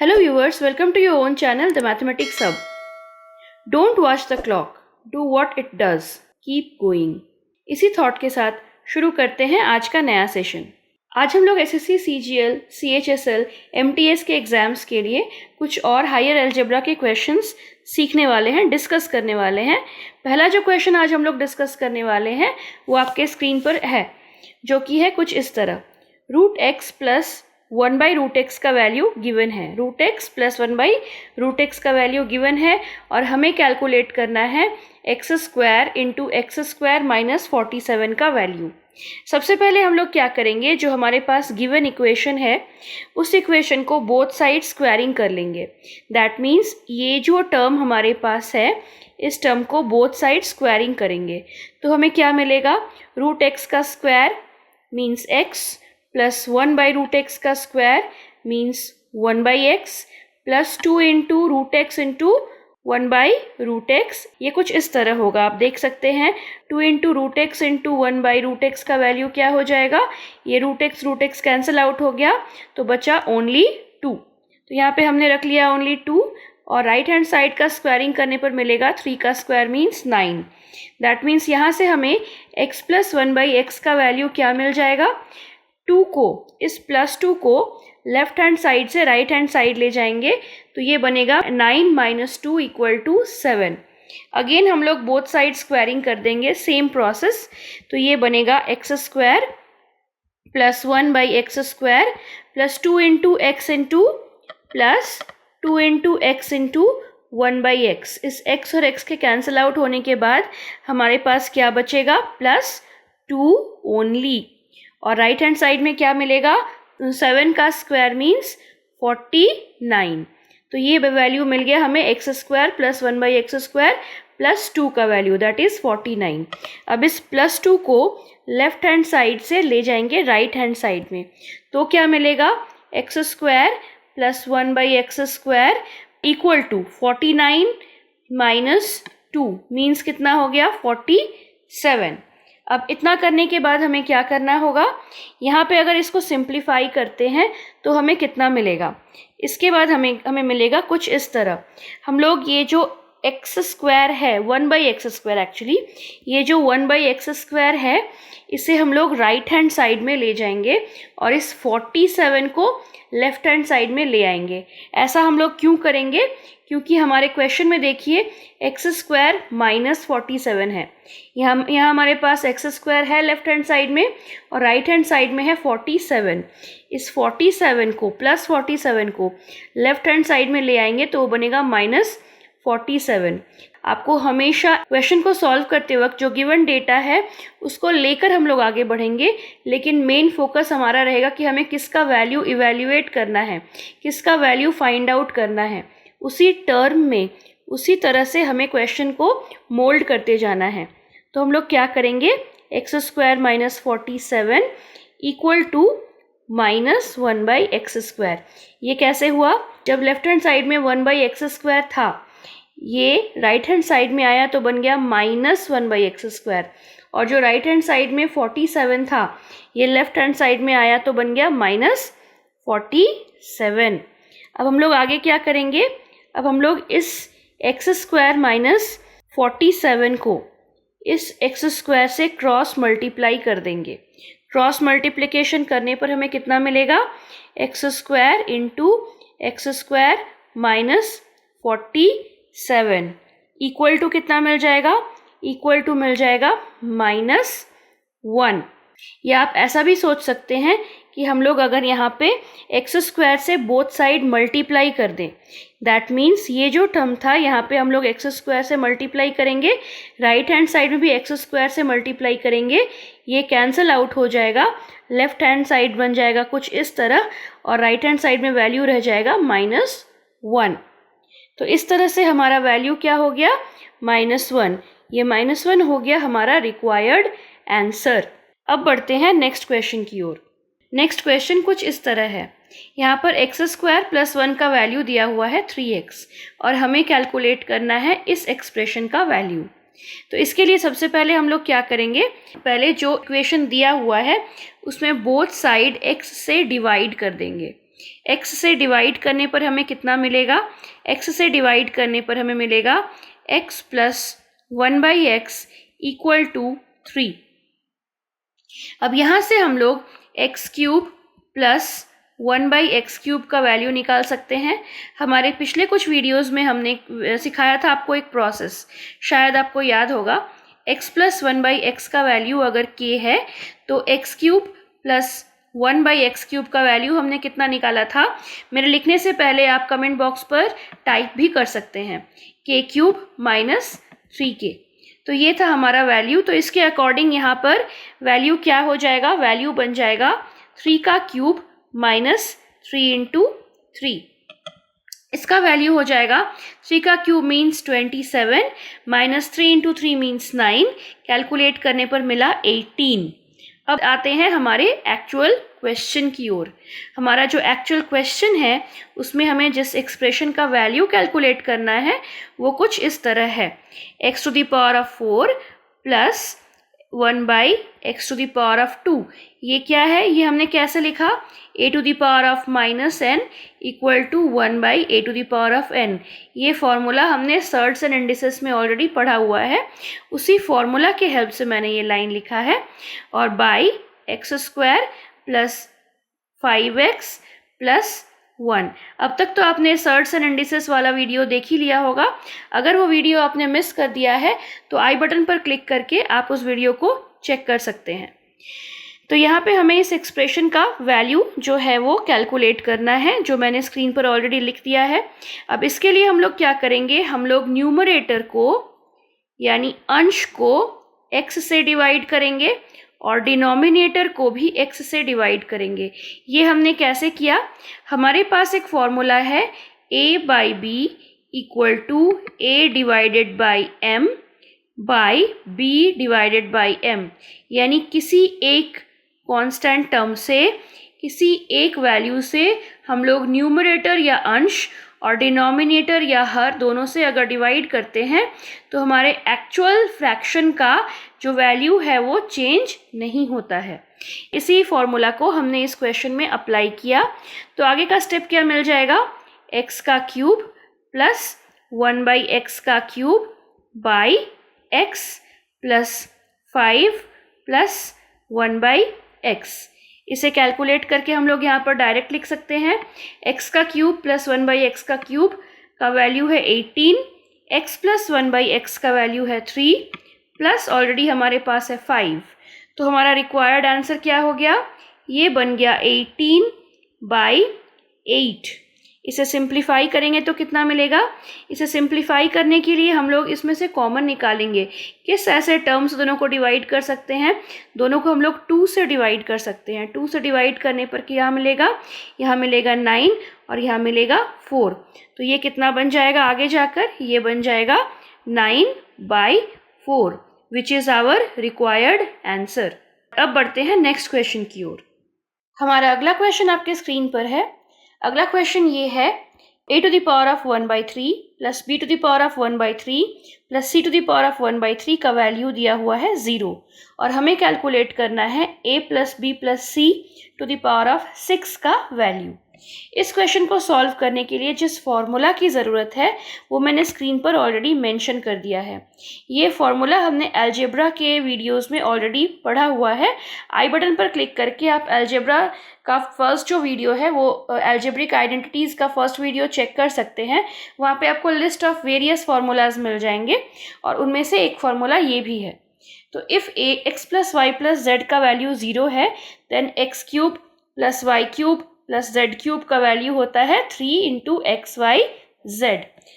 Hello viewers, welcome to your own channel The Mathematics Hub. Don't watch the clock, do what it does, keep going. इसी thought के साथ शुरू करते हैं आज का नया सेशन। आज हम लोग एसएससी, सीजीएल, सीएचएसएल, एमटीएस के एग्जाम्स के लिए कुछ और हायर अलजेब्रा के क्वेश्चंस सीखने वाले हैं, डिस्कस करने वाले हैं। पहला जो क्वेश्चन आज हम लोग डिस्कस करने वाले हैं वो आपके स्क्रीन पर है, जो कि है कुछ इस तरह। रूट एक्स प्लस 1/√x का वैल्यू गिवन है। रूट एक्स प्लस 1/√x का वैल्यू गिवन है और हमें कैलकुलेट करना है x square into x square minus 47 का वैल्यू। सबसे पहले हम लोग क्या करेंगे, जो हमारे पास गिवन इक्वेशन है उस इक्वेशन को बोथ साइड स्क्वायरिंग कर लेंगे। दैट मीन्स ये जो टर्म हमारे पास है इस टर्म को बोथ साइड स्क्वायरिंग करेंगे तो हमें क्या मिलेगा, रूट एक्स का square means x plus 1/√x का square means 1/x plus 2 into root x into 1/√x। ये कुछ इस तरह होगा, आप देख सकते हैं 2 into root x into 1/√x का वैल्यू क्या हो जाएगा, ये रूट एक्स कैंसिल आउट हो गया तो बचा ओनली 2। तो यहाँ पे हमने रख लिया ओनली 2 और राइट हैंड साइड का स्क्वायरिंग करने पर मिलेगा 3 का स्क्वायर मीन्स 9। दैट मीन्स यहाँ से हमें x प्लस 1/x का वैल्यू क्या मिल जाएगा, 2 को, इस प्लस 2 को लेफ्ट हैंड साइड से राइट हैंड साइड ले जाएंगे तो ये बनेगा 9 माइनस 2 इक्वल टू 7। अगेन हम लोग बोथ साइड स्क्वायरिंग कर देंगे, सेम प्रोसेस। तो ये बनेगा x square plus 1/x square plus 2 into x into plus 2 into x into 1/x। इस x और x के कैंसिल आउट होने के बाद हमारे पास क्या बचेगा, प्लस 2 ओनली। और राइट हैंड साइड में क्या मिलेगा, 7 का स्क्वायर मीन्स 49। तो ये वैल्यू मिल गया हमें x square plus 1/x square plus 2 का वैल्यू, दैट इज़ 49। अब इस प्लस 2 को लेफ्ट हैंड साइड से ले जाएंगे राइट हैंड साइड में तो क्या मिलेगा, x square plus 1/x square equal to 49 minus 2 means कितना हो गया, 47। अब इतना करने के बाद हमें क्या करना होगा, यहाँ पे अगर इसको सिंप्लीफाई करते हैं तो हमें कितना मिलेगा, इसके बाद हमें मिलेगा कुछ इस तरह। हम लोग ये जो एक्स स्क्वायर है 1/x स्क्वायर, एक्चुअली ये जो 1/x स्क्वायर है इसे हम लोग राइट हैंड साइड में ले जाएंगे और इस 47 को लेफ्ट हैंड साइड में ले आएंगे। ऐसा हम लोग क्यों करेंगे, क्योंकि हमारे क्वेश्चन में देखिए एक्स स्क्वायर माइनस 47 है, यहाँ हमारे पास एक्स स्क्वायर है लेफ्ट हैंड साइड में और राइट हैंड साइड में है 47। इस 47 को प्लस 47 को लेफ्ट हैंड साइड में ले आएंगे तो वो बनेगा माइनस 47। आपको हमेशा क्वेश्चन को सॉल्व करते वक्त जो गिवन डेटा है उसको लेकर हम लोग आगे बढ़ेंगे, लेकिन मेन फोकस हमारा रहेगा कि हमें किसका वैल्यू इवैल्यूएट करना है, किसका वैल्यू फाइंड आउट करना है। उसी टर्म में उसी तरह से हमें क्वेश्चन को मोल्ड करते जाना है। तो हम लोग क्या करेंगे, x square minus 47 equal to minus 1/x square. ये कैसे हुआ, जब लेफ्ट हैंड साइड में 1/x स्क्वायर था ये राइट हैंड साइड में आया तो बन गया माइनस 1/x स्क्वायर, और जो राइट हैंड साइड में 47 था ये लेफ्ट हैंड साइड में आया तो बन गया माइनस 47। अब हम लोग आगे क्या करेंगे, अब हम लोग इस एक्स स्क्वायर माइनस 47 को इस एक्स स्क्वायर से क्रॉस मल्टीप्लाई कर देंगे। क्रॉस मल्टीप्लिकेशन करने पर हमें कितना मिलेगा, x square into x square minus 47 equal to कितना मिल जाएगा, इक्वल टू मिल जाएगा -1। या आप ऐसा भी सोच सकते हैं कि हम लोग अगर यहाँ पे एक्स स्क्वायर से बोथ साइड मल्टीप्लाई कर दें, दैट मीन्स ये जो टर्म था यहाँ पे हम लोग एक्स स्क्वायर से मल्टीप्लाई करेंगे, राइट हैंड साइड में भी एक्स स्क्वायर से मल्टीप्लाई करेंगे, ये कैंसिल आउट हो जाएगा, लेफ्ट हैंड साइड बन जाएगा कुछ इस तरह और राइट हैंड साइड में वैल्यू रह जाएगा -1। तो इस तरह से हमारा वैल्यू क्या हो गया, -1। ये -1 हो गया हमारा रिक्वायर्ड आंसर। अब बढ़ते हैं नेक्स्ट क्वेश्चन की ओर। नेक्स्ट क्वेश्चन कुछ इस तरह है, यहाँ पर एक्स स्क्वायर प्लस 1 का वैल्यू दिया हुआ है 3x और हमें कैलकुलेट करना है इस एक्सप्रेशन का वैल्यू। तो इसके लिए सबसे पहले हम लोग क्या करेंगे, पहले जो इक्वेशन दिया हुआ है उसमें बोथ साइड x से डिवाइड कर देंगे। x से डिवाइड करने पर हमें कितना मिलेगा? x से डिवाइड करने पर हमें मिलेगा x plus 1/x equal to 3। अब यहाँ से हम लोग x क्यूब प्लस 1/x³ का वैल्यू निकाल सकते हैं। हमारे पिछले कुछ वीडियोस में हमने सिखाया था आपको एक प्रोसेस, शायद आपको याद होगा। x प्लस 1/x का वैल्यू अगर k है तो x³ प्लस 1/x³ का वैल्यू हमने कितना निकाला था? मेरे लिखने से पहले आप कमेंट बॉक्स पर टाइप भी कर सकते हैं, k³ माइनस 3k। तो ये था हमारा वैल्यू। तो इसके अकॉर्डिंग यहाँ पर वैल्यू क्या हो जाएगा? वैल्यू बन जाएगा 3 का क्यूब माइनस 3 इंटू 3। इसका वैल्यू हो जाएगा 3 का cube means 27 minus 3 into 3 means 9। Calculate करने पर मिला 18। अब आते हैं हमारे एक्चुअल क्वेश्चन की ओर। हमारा जो एक्चुअल क्वेश्चन है उसमें हमें जिस एक्सप्रेशन का वैल्यू कैलकुलेट करना है वो कुछ इस तरह है, x⁴ प्लस 1/x⁴ ये क्या है? ये हमने कैसे लिखा? a⁻⁻n equal to 1/a⁻n। ये फॉर्मूला हमने सर्ट्स एंड इंडिसेस में ऑलरेडी पढ़ा हुआ है, उसी फॉर्मूला के हेल्प से मैंने ये लाइन लिखा है। और by x² plus 5x plus 1। अब तक तो आपने सर्ट्स एंड इंडिसेस वाला वीडियो देख ही लिया होगा। अगर वो वीडियो आपने मिस कर दिया है तो आई बटन पर क्लिक करके आप उस वीडियो को चेक कर सकते हैं। तो यहाँ पे हमें इस एक्सप्रेशन का वैल्यू जो है वो कैलकुलेट करना है, जो मैंने स्क्रीन पर ऑलरेडी लिख दिया है। अब इसके लिए हम लोग क्या करेंगे? हम लोग न्यूमरेटर को यानी अंश को x से डिवाइड करेंगे और डिनोमिनेटर को भी x से डिवाइड करेंगे। ये हमने कैसे किया? हमारे पास एक फॉर्मूला है a/b equal to a divided by m by b divided by m, यानी किसी एक कांस्टेंट टर्म से, किसी एक वैल्यू से हम लोग न्यूमरेटर या अंश और डिनोमिनेटर या हर दोनों से अगर डिवाइड करते हैं तो हमारे एक्चुअल फ्रैक्शन का जो वैल्यू है वो चेंज नहीं होता है। इसी फॉर्मूला को हमने इस क्वेश्चन में अप्लाई किया। तो आगे का स्टेप क्या मिल जाएगा? x का cube plus 1/x³ by x plus 5 plus 1/x। इसे कैलकुलेट करके हम लोग यहाँ पर डायरेक्ट लिख सकते हैं। x का क्यूब प्लस 1/x³ का वैल्यू है 18, x प्लस 1/x का वैल्यू है 3 प्लस ऑलरेडी हमारे पास है 5। तो हमारा रिक्वायर्ड आंसर क्या हो गया? ये बन गया 18/8। इसे सिंप्लीफाई करेंगे तो कितना मिलेगा? इसे सिंप्लीफाई करने के लिए हम लोग इसमें से कॉमन निकालेंगे। किस ऐसे टर्म्स दोनों को डिवाइड कर सकते हैं? दोनों को हम लोग 2 से डिवाइड कर सकते हैं। 2 से डिवाइड करने पर क्या मिलेगा? यहाँ मिलेगा 9 और यहाँ मिलेगा 4। तो ये कितना बन जाएगा आगे जाकर? ये बन जाएगा 9/4 which is our required answer. अब बढ़ते हैं नेक्स्ट क्वेश्चन की ओर। हमारा अगला क्वेश्चन आपके स्क्रीन पर है। अगला क्वेश्चन ये है a⁴ plus b⁴ plus c⁴ का वैल्यू दिया हुआ है 0 और हमें कैलकुलेट करना है a plus b plus c⁶ का वैल्यू। इस क्वेश्चन को सॉल्व करने के लिए जिस फॉर्मूला की ज़रूरत है वो मैंने स्क्रीन पर ऑलरेडी मेंशन कर दिया है। ये फॉर्मूला हमने अलजेब्रा के वीडियोस में ऑलरेडी पढ़ा हुआ है। आई बटन पर क्लिक करके आप अलजेब्रा का फर्स्ट जो वीडियो है वो अलजेब्रिक आइडेंटिटीज़ का फर्स्ट वीडियो चेक कर सकते हैं। वहाँ पे आपको लिस्ट ऑफ वेरियस फार्मूलाज मिल जाएंगे और उनमें से एक फार्मूला ये भी है। तो if x plus y plus z का वैल्यू 0 है then x³ plus y³ plus z³ का वैल्यू होता है 3 इंटू XYZ।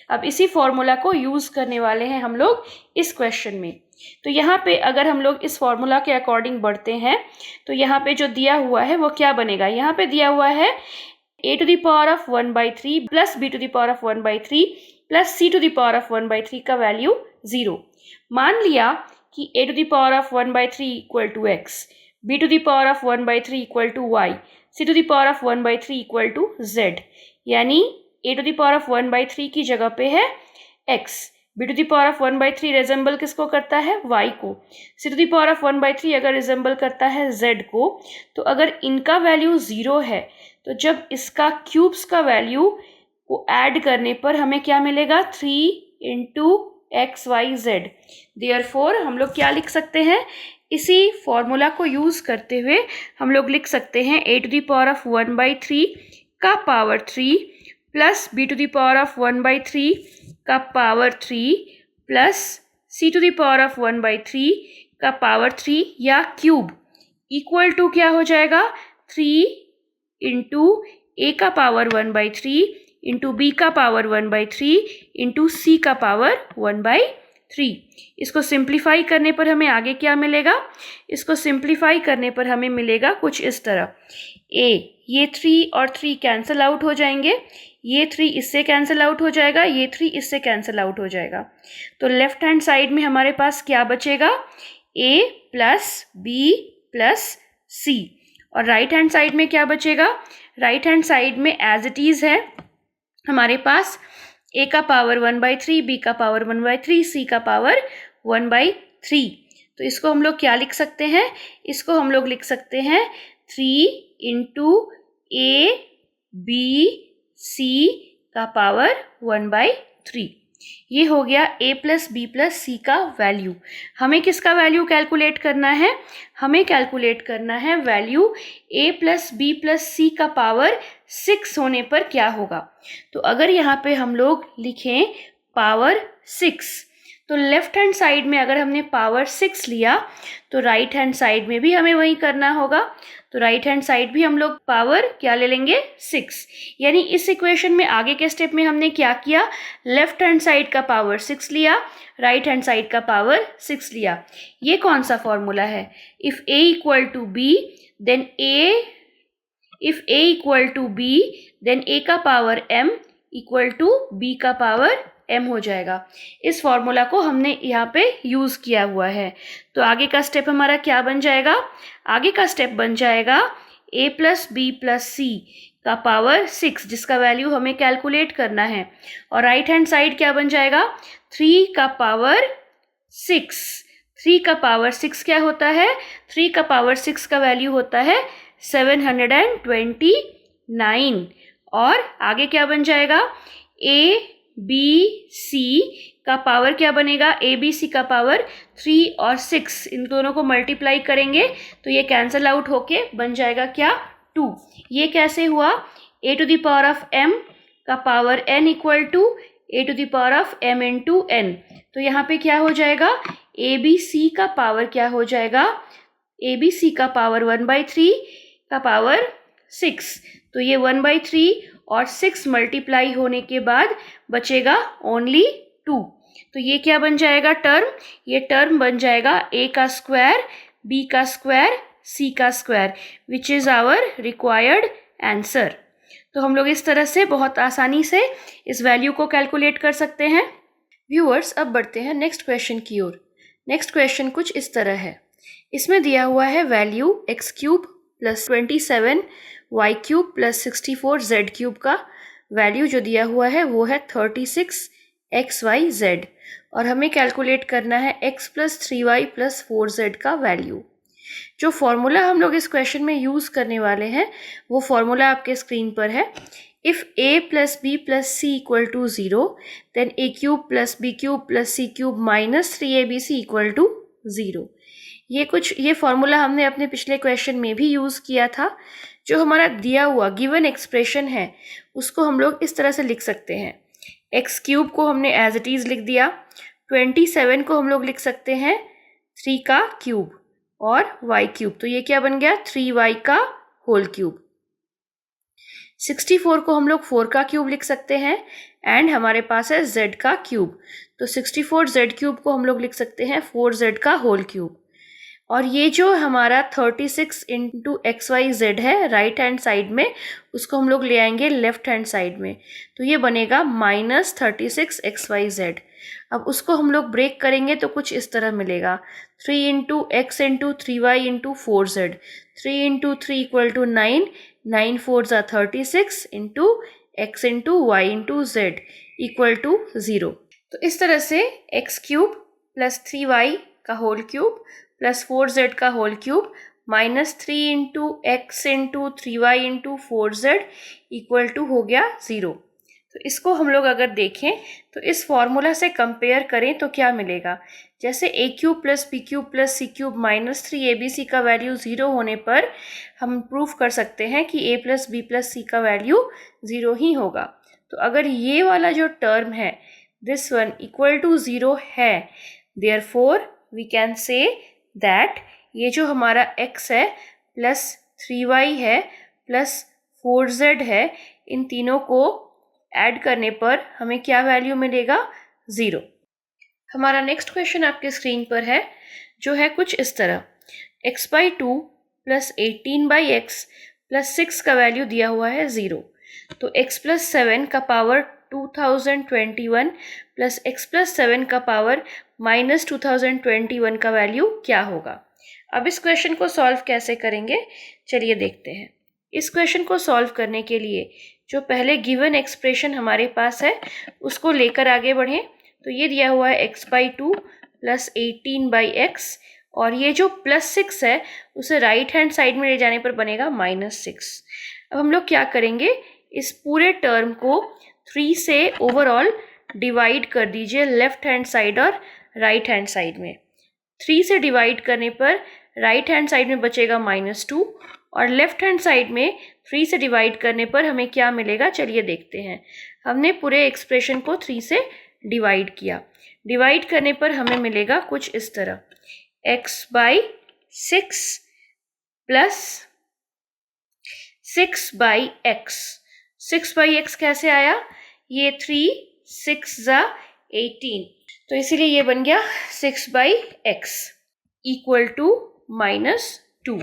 अब इसी फॉर्मूला को यूज़ करने वाले हैं हम लोग इस क्वेश्चन में। तो यहाँ पे अगर हम लोग इस फॉर्मूला के अकॉर्डिंग बढ़ते हैं तो यहाँ पे जो दिया हुआ है वो क्या बनेगा? यहाँ पे दिया हुआ है a⁴ plus b⁴ plus c⁴ का वैल्यू 0। मान लिया कि a⁴ equal to x, b⁴ equal to y, c⁴ equal to z, यानी a⁴ की जगह पे है x, b⁴ रिजेंबल किसको करता है? y को, c⁴ अगर रिजेंबल करता है z को। तो अगर इनका वैल्यू 0 है तो जब इसका क्यूब्स का वैल्यू को ऐड करने पर हमें क्या मिलेगा, 3 into x y z. Therefore हम लोग क्या लिख सकते हैं, इसी फॉर्मूला को यूज़ करते हुए हम लोग लिख सकते हैं a⁻1/3 का पावर 3 प्लस b⁻1/3 का पावर 3 प्लस c⁻1/3 का पावर 3 या क्यूब इक्वल टू क्या हो जाएगा, 3 इंटू a का पावर 1/3 इंटू बी का पावर 1/3 इंटू सी का पावर 1/3। इसको सिंप्लीफाई करने पर हमें आगे क्या मिलेगा, इसको सिंप्लीफाई करने पर हमें मिलेगा कुछ इस तरह, ये 3 और 3 कैंसिल आउट हो जाएंगे, ये 3 इससे कैंसिल आउट हो जाएगा, ये 3 इससे कैंसिल आउट हो जाएगा। तो लेफ्ट हैंड साइड में हमारे पास क्या बचेगा, a प्लस बी प्लस सी। और राइट हैंड साइड में क्या बचेगा, राइट हैंड साइड में एज इट इज़ है हमारे पास a का पावर 1/3, b का पावर 1/3, c का पावर 1/3। तो इसको हम लोग क्या लिख सकते हैं, इसको हम लोग लिख सकते हैं 3 इंटू a b c का पावर 1/3। ये हो गया a plus B plus C का वैल्यू। हमें किसका वैल्यू कैलकुलेट करना है, हमें कैलकुलेट करना है value a plus B plus C का पावर 6 होने पर क्या होगा। तो अगर यहाँ पे हम लोग लिखें पावर 6, तो लेफ्ट हैंड साइड में अगर हमने पावर 6 लिया तो राइट हैंड साइड में भी हमें वही करना होगा। तो राइट हैंड साइड भी हम लोग पावर क्या ले लेंगे, 6। यानी इस इक्वेशन में आगे के स्टेप में हमने क्या किया, लेफ्ट हैंड साइड का पावर 6 लिया, राइट हैंड साइड का पावर 6 लिया। ये कौन सा फॉर्मूला है, if a equal to b then a का power m equal to b का पावर m हो जाएगा। इस फॉर्मूला को हमने यहाँ पे यूज़ किया हुआ है। तो आगे का स्टेप हमारा क्या बन जाएगा, आगे का स्टेप बन जाएगा a plus B plus C का पावर 6 जिसका वैल्यू हमें कैलकुलेट करना है। और राइट हैंड साइड क्या बन जाएगा, 3 का पावर 6। 3 का पावर 6 क्या होता है, 3 का पावर 6 का वैल्यू होता है 729। और आगे क्या बन जाएगा, a बी सी का पावर क्या बनेगा, ए बी सी का पावर 3 और 6, इन दोनों को मल्टीप्लाई करेंगे तो ये कैंसिल आउट होके बन जाएगा क्या, 2। ये कैसे हुआ, a to the power of m का power n equal to a to the power of m into n। तो यहाँ पे क्या हो जाएगा, ए बी सी का पावर क्या हो जाएगा, ए बी सी का पावर 1/3 का पावर 6। तो ये 1/3 और 6 मल्टीप्लाई होने के बाद बचेगा ओनली 2। तो ये क्या बन जाएगा टर्म, ये टर्म बन जाएगा a का स्क्वायर b का स्क्वायर c का square which is our required answer. तो हम लोग इस तरह से बहुत आसानी से इस वैल्यू को कैलकुलेट कर सकते हैं। व्यूअर्स, अब बढ़ते हैं नेक्स्ट क्वेश्चन की ओर। नेक्स्ट क्वेश्चन कुछ इस तरह है, इसमें दिया हुआ है value x³ plus 27 y³ plus 64 z³ का वैल्यू जो दिया हुआ है वो है 36 xyz और हमें कैलकुलेट करना है x plus 3y plus 4z का वैल्यू। जो फॉर्मूला हम लोग इस क्वेश्चन में यूज़ करने वाले हैं वो फॉर्मूला आपके स्क्रीन पर है। If a plus B plus c equal to 0 then a³ plus b³ plus c³ minus 3abc equal to 0। ये फॉर्मूला हमने अपने पिछले क्वेश्चन में भी यूज़ किया था। जो हमारा दिया हुआ गिवन एक्सप्रेशन है उसको हम लोग इस तरह से लिख सकते हैं, x³ को हमने एज इट इज़ लिख दिया, 27 को हम लोग लिख सकते हैं 3 का क्यूब और y³, तो ये क्या बन गया 3y का होल क्यूब। 64 को हम लोग 4 का क्यूब लिख सकते हैं एंड हमारे पास है z का क्यूब, तो 64 z³ को हम लोग लिख सकते हैं 4z का होल क्यूब। और ये जो हमारा 36 इंटू XYZ है राइट हैंड साइड में, उसको हम लोग ले आएंगे लेफ्ट हैंड साइड में, तो ये बनेगा माइनस 36 XYZ। अब उसको हम लोग ब्रेक करेंगे तो कुछ इस तरह मिलेगा, 3 into x into 3y into 4z, 3 into 3 equal to 9, 9 4 ज़ा 36 into x into y into z equal to 0। तो इस तरह से x³ प्लस 3y का होल क्यूब प्लस 4z का whole cube -3x/3y/4z equal to हो गया 0। तो इसको हम लोग अगर देखें तो इस फॉर्मूला से कंपेयर करें तो क्या मिलेगा। जैसे a³ + b³ + c³ -3abc का वैल्यू 0 होने पर हम प्रूफ कर सकते हैं कि a + b + c का वैल्यू 0 ही होगा। तो अगर ये वाला जो टर्म है दिस वन इक्वल टू 0 है, therefore we can say that ये जो हमारा x है प्लस 3y है प्लस 4z है, इन तीनों को ऐड करने पर हमें क्या वैल्यू मिलेगा, 0। हमारा नेक्स्ट क्वेश्चन आपके स्क्रीन पर है जो है कुछ इस तरह। x/2 + 18/x + 6 का वैल्यू दिया हुआ है 0। तो x + 7 का पावर 2021 + x + 7 का पावर -2021 का वैल्यू क्या होगा। अब इस क्वेश्चन को सॉल्व कैसे करेंगे, चलिए देखते हैं। इस क्वेश्चन को सॉल्व करने के लिए जो पहले गिवन एक्सप्रेशन हमारे पास है उसको लेकर आगे बढ़ें। तो ये दिया हुआ है x/2 + 18/x और ये जो +6 है उसे राइट हैंड साइड में ले जाने पर बनेगा -6। अब हम लोग क्या करेंगे, इस पूरे टर्म को 3 से ओवरऑल डिवाइड कर दीजिए लेफ्ट हैंड साइड और राइट हैंड साइड में। 3 से डिवाइड करने पर राइट हैंड साइड में बचेगा -2 और लेफ्ट हैंड साइड में 3 से डिवाइड करने पर हमें क्या मिलेगा, चलिए देखते हैं। हमने पूरे एक्सप्रेशन को 3 से डिवाइड किया। डिवाइड करने पर हमें मिलेगा कुछ इस तरह, x/6 + 6/x। 6/x कैसे आया, ये 3 6 × 18, तो इसीलिए ये बन गया 6/x इक्वल टू -2।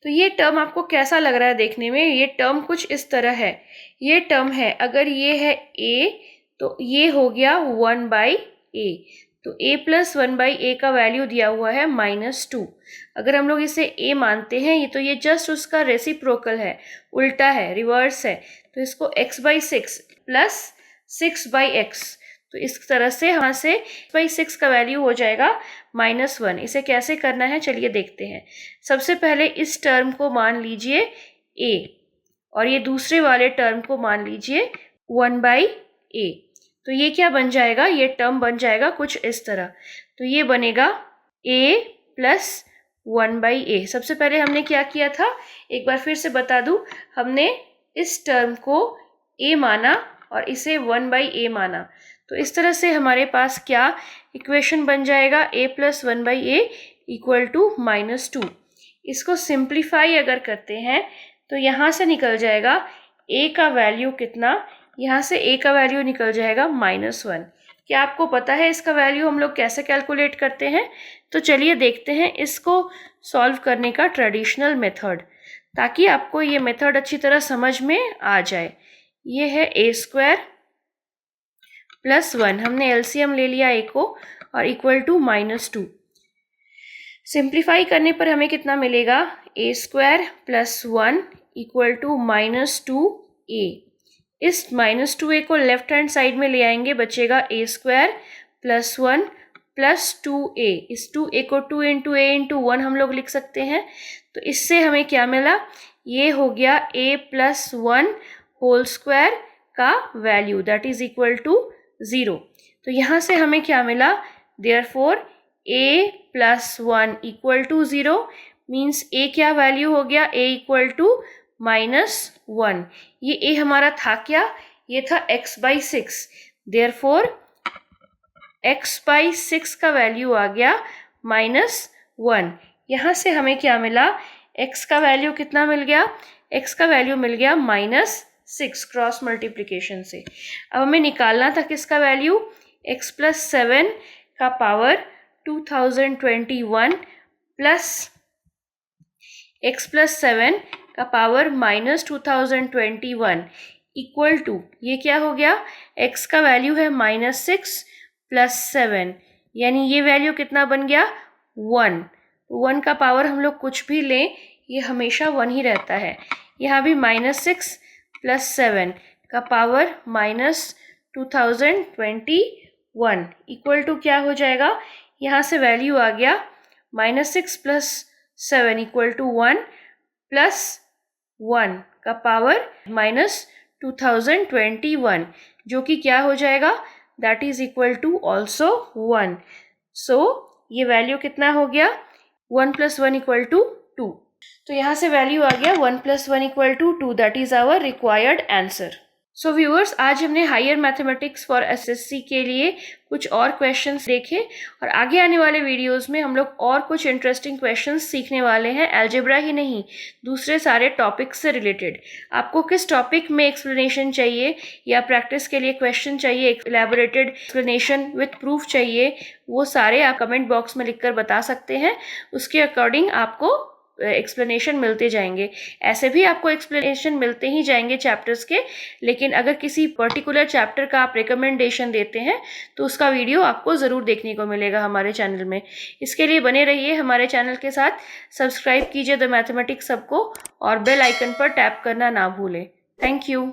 तो ये टर्म आपको कैसा लग रहा है देखने में, ये टर्म कुछ इस तरह है। ये टर्म है, अगर ये है a तो ये हो गया 1/a। तो a + 1/a का वैल्यू दिया हुआ है -2। अगर हम लोग इसे a मानते हैं ये तो ये जस्ट उसका रेसिप्रोकल है, उल्टा है, रिवर्स है। तो इसको x/6 + 6/x, तो इस तरह से यहाँ से x/6 का वैल्यू हो जाएगा -1। इसे कैसे करना है चलिए देखते हैं। सबसे पहले इस टर्म को मान लीजिए a और ये दूसरे वाले टर्म को मान लीजिए 1/a। तो ये क्या बन जाएगा, ये टर्म बन जाएगा कुछ इस तरह। तो ये बनेगा a + 1/a। सबसे पहले हमने क्या किया था, एक बार फिर से बता दूं, हमने इस टर्म को a माना और इसे 1/a माना। तो इस तरह से हमारे पास क्या इक्वेशन बन जाएगा, a + 1/a इक्वल टू -2। इसको सिंप्लीफाई अगर करते हैं तो यहाँ से निकल जाएगा a का वैल्यू कितना, यहाँ से a का वैल्यू निकल जाएगा -1। क्या आपको पता है इसका वैल्यू हम लोग कैसे कैलकुलेट करते हैं, तो चलिए देखते हैं इसको सॉल्व करने का ट्रेडिशनल मेथड, ताकि आपको ये मेथड अच्छी तरह समझ में आ जाए। ये है a² + 1, हमने एलसीएम ले लिया a को और इक्वल टू -2। सिंप्लीफाई करने पर हमें कितना मिलेगा, a² + 1 इक्वल टू -2a। इस -2a को लेफ्ट हैंड साइड में ले आएंगे, बचेगा a² + 1 + 2a। इस 2a को 2 × a × 1 हम लोग लिख सकते हैं। तो इससे हमें क्या मिला, ये हो गया a + 1 होल स्क्वायर का value, that is equal to 0। तो यहाँ से हमें क्या मिला, therefore a + 1 equal to 0 means a क्या वैल्यू हो गया, a इक्वल टू -1। ये a हमारा था क्या, ये था x/6। देयरफॉर x/6 का वैल्यू आ गया -1। यहाँ से हमें क्या मिला, x का वैल्यू कितना मिल गया, x का वैल्यू मिल गया -6 क्रॉस मल्टीप्लिकेशन से। अब हमें निकालना था किसका वैल्यू, x + 7 का पावर 2021 प्लस x + 7 का पावर -2021 इक्वल टू, ये क्या हो गया, x का वैल्यू है -6 + 7, यानी ये वैल्यू कितना बन गया, 1। 1 का पावर हम लोग कुछ भी लें ये हमेशा 1 ही रहता है। यहाँ भी -6 + 7 का पावर -2021 इक्वल टू क्या हो जाएगा, यहाँ से वैल्यू आ गया -6 + 7 इक्वल टू 1 प्लस 1 का पावर माइनस 2021, जो कि क्या हो जाएगा, that is equal to also 1. So ये वैल्यू कितना हो गया, 1 प्लस 1 इक्वल टू 2. तो यहाँ से वैल्यू आ गया 1 plus 1 equal to 2. That is our required answer. So viewers, आज हमने हायर मैथमेटिक्स फॉर एसएससी के लिए कुछ और क्वेश्चंस देखे, और आगे आने वाले वीडियोस में हम लोग और कुछ इंटरेस्टिंग क्वेश्चंस सीखने वाले हैं. अलजेब्रा ही नहीं, दूसरे सारे टॉपिक्स से रिलेटेड. आपको किस टॉपिक में एक्सप्लेनेशन चाहिए या प्रैक्टिस के लिए क्वेश्चन चाहिए, इलैबोरेटेड एक्सप्लेनेशन विथ प्रूफ चाहिए, वो सारे आप कमेंट बॉक्स में लिखकर बता सकते हैं. उसके अकॉर्डिंग आपको एक्सप्लेनेशन मिलते जाएंगे. ऐसे भी आपको एक्सप्लेनेशन मिलते ही जाएंगे चैप्टर्स के, लेकिन अगर किसी पर्टिकुलर चैप्टर का आप रिकमेंडेशन देते हैं तो उसका वीडियो आपको ज़रूर देखने को मिलेगा हमारे चैनल में. इसके लिए बने रहिए हमारे चैनल के साथ. सब्सक्राइब कीजिए द मैथमेटिक्स सब को, और बेल आइकन पर टैप करना ना भूलें. Thank you.